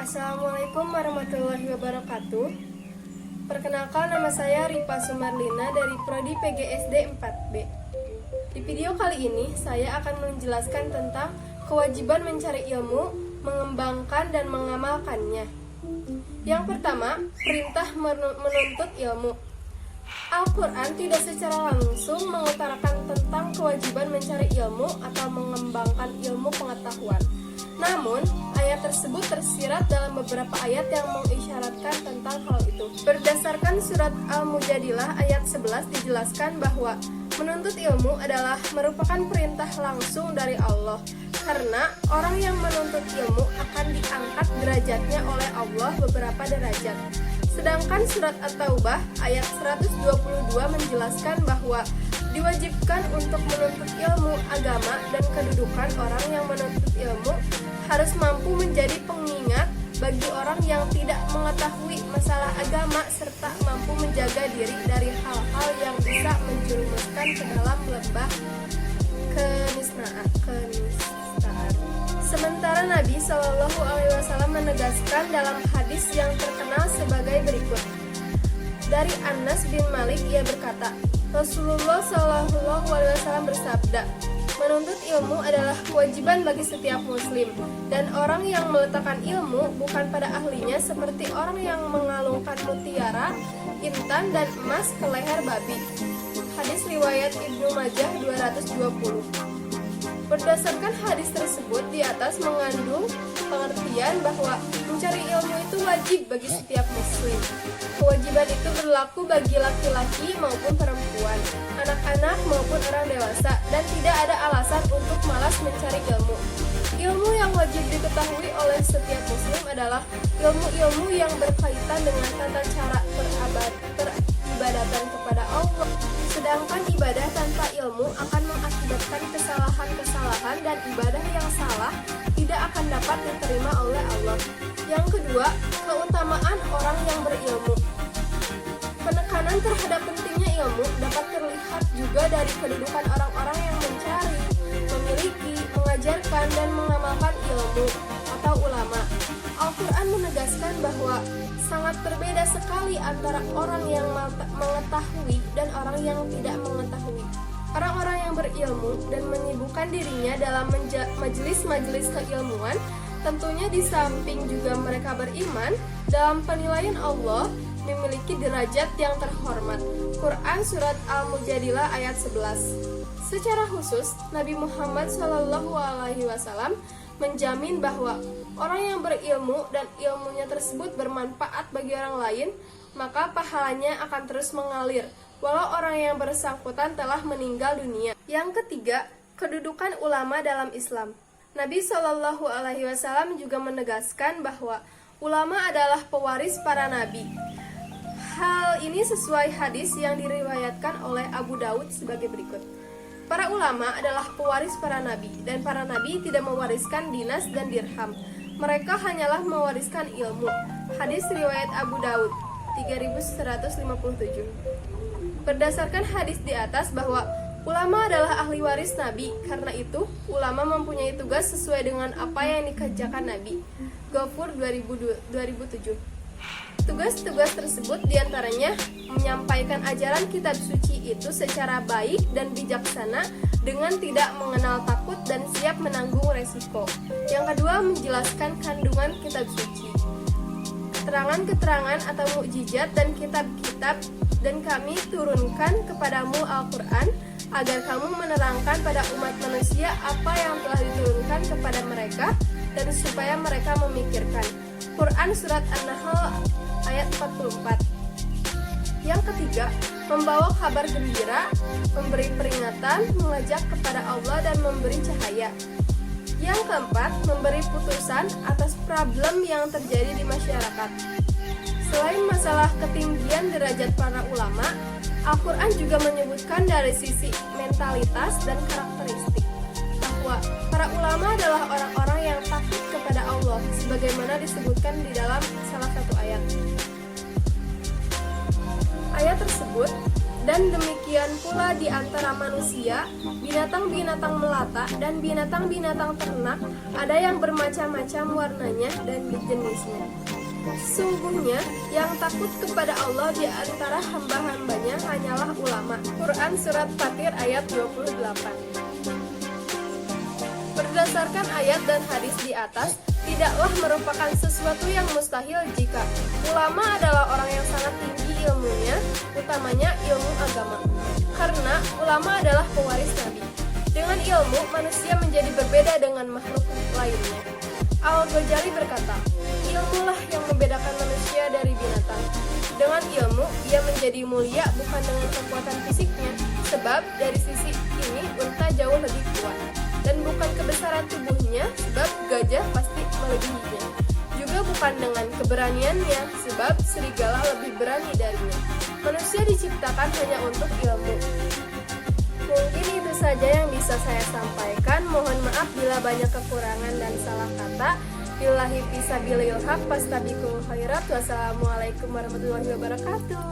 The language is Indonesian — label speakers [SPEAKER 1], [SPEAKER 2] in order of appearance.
[SPEAKER 1] Assalamualaikum warahmatullahi wabarakatuh. Perkenalkan, nama saya Ripa Sumarlina dari Prodi PGSD 4B. Di video kali ini saya akan menjelaskan tentang kewajiban mencari ilmu, mengembangkan dan mengamalkannya. Yang pertama, perintah menuntut ilmu. Al-Quran tidak secara langsung mengutarakan tentang kewajiban mencari ilmu atau mengembangkan ilmu pengetahuan. Namun, ayat tersebut tersirat dalam beberapa ayat yang mengisyaratkan tentang hal itu. Berdasarkan surat Al-Mujadilah ayat 11 dijelaskan bahwa menuntut ilmu adalah merupakan perintah langsung dari Allah, karena orang yang menuntut ilmu akan diangkat derajatnya oleh Allah beberapa derajat. Sedangkan surat At-Taubah ayat 122 menjelaskan bahwa diwajibkan untuk menuntut ilmu agama dan kedudukan orang yang menuntut ilmu harus mampu menjadi pengingat bagi orang yang tidak mengetahui masalah agama serta mampu menjaga diri dari hal-hal yang bisa menjerumuskan ke dalam lembah kenistaan. Sementara Nabi Shallallahu Alaihi Wasallam menegaskan dalam hadis yang terkenal sebagai berikut. Dari Anas bin Malik, ia berkata, Rasulullah Shallallahu Alaihi Wasallam bersabda, menuntut ilmu adalah kewajiban bagi setiap muslim, dan orang yang meletakkan ilmu bukan pada ahlinya seperti orang yang mengalungkan mutiara, intan, dan emas ke leher babi. Hadis riwayat Ibnu Majah 220. Berdasarkan hadis tersebut di atas mengandung pengertian bahwa mencari ilmu itu wajib bagi setiap muslim. Kewajiban itu berlaku bagi laki-laki maupun perempuan, anak-anak maupun orang dewasa, dan tidak ada alasan untuk malas mencari ilmu. Ilmu yang wajib diketahui oleh setiap muslim adalah ilmu-ilmu yang berkaitan dengan tata cara peribadatan kepada Allah. Sedangkan ibadah tanpa ilmu akan mengakibatkan kesalahan-kesalahan dan ibadah yang salah tidak akan dapat diterima oleh Allah. Yang kedua, keutamaan orang yang berilmu. Penekanan terhadap pentingnya ilmu dapat terlihat juga dari kedudukan orang-orang yang mencari, memiliki, mengajarkan, dan mengamalkan ilmu atau ulama. Al-Quran menegaskan bahwa sangat berbeda sekali antara orang yang mengetahui dan orang yang tidak mengetahui. Orang-orang yang berilmu dan menyibukkan dirinya dalam majelis-majelis keilmuan, tentunya di samping juga mereka beriman, dalam penilaian Allah memiliki derajat yang terhormat. Quran Surat Al-Mujadilah ayat 11. Secara khusus, Nabi Muhammad SAW menjamin bahwa orang yang berilmu dan ilmunya tersebut bermanfaat bagi orang lain, maka pahalanya akan terus mengalir, walau orang yang bersangkutan telah meninggal dunia. Yang ketiga, kedudukan ulama dalam Islam. Nabi Shallallahu Alaihi Wasallam juga menegaskan bahwa ulama adalah pewaris para nabi. Hal ini sesuai hadis yang diriwayatkan oleh Abu Daud sebagai berikut. Para ulama adalah pewaris para nabi, dan para nabi tidak mewariskan dinas dan dirham. Mereka hanyalah mewariskan ilmu. Hadis riwayat Abu Daud 3157. Berdasarkan hadis di atas bahwa ulama adalah ahli waris nabi, karena itu ulama mempunyai tugas sesuai dengan apa yang dikerjakan nabi. Ghafur 2007. Tugas-tugas tersebut diantaranya menyampaikan ajaran kitab suci itu secara baik dan bijaksana dengan tidak mengenal takut dan siap menanggung resiko. Yang kedua, menjelaskan kandungan kitab suci, keterangan-keterangan atau mukjizat dan kitab-kitab, dan kami turunkan kepadamu Al-Quran agar kamu menerangkan pada umat manusia apa yang telah diturunkan kepada mereka dan supaya mereka memikirkan. Quran Surat An-Nahl ayat 44. Yang ketiga, membawa kabar gembira, memberi peringatan, mengajak kepada Allah dan memberi cahaya. Yang keempat, memberi putusan atas problem yang terjadi di masyarakat. Selain masalah ketinggian derajat para ulama, Al-Quran juga menyebutkan dari sisi mentalitas dan karakteristik bahwa para ulama adalah orang-orang yang takut kepada Allah, sebagaimana disebutkan di dalam salah satu ayat. Ayat tersebut Dan demikian pula di antara manusia, binatang-binatang melata, dan binatang-binatang ternak, ada yang bermacam-macam warnanya dan jenisnya. Sungguhnya, yang takut kepada Allah di antara hamba-hambanya hanyalah ulama. Quran Surat Fatir ayat 28. Berdasarkan ayat dan hadis di atas, tidaklah merupakan sesuatu yang mustahil jika ulama adalah orang yang sangat tinggi ilmunya, utamanya ilmu agama. Karena ulama adalah pewaris Nabi. Dengan ilmu, manusia menjadi berbeda dengan makhluk lainnya. Al-Ghazali berkata, ilmulah yang membedakan manusia dari binatang. Dengan ilmu, ia menjadi mulia bukan dengan kekuatan fisiknya, sebab dari sisi ini unta jauh lebih kuat. Dan bukan kebesaran tubuhnya, sebab gajah pasti melebihinya. Juga bukan dengan keberaniannya, sebab serigala lebih berani darinya. Manusia diciptakan hanya untuk ilmu. Mungkin itu saja yang bisa saya sampaikan. Mohon maaf bila banyak kekurangan dan salah kata. Billahi fisabilil haq, fastabiqul khairat. Wassalamualaikum warahmatullahi wabarakatuh.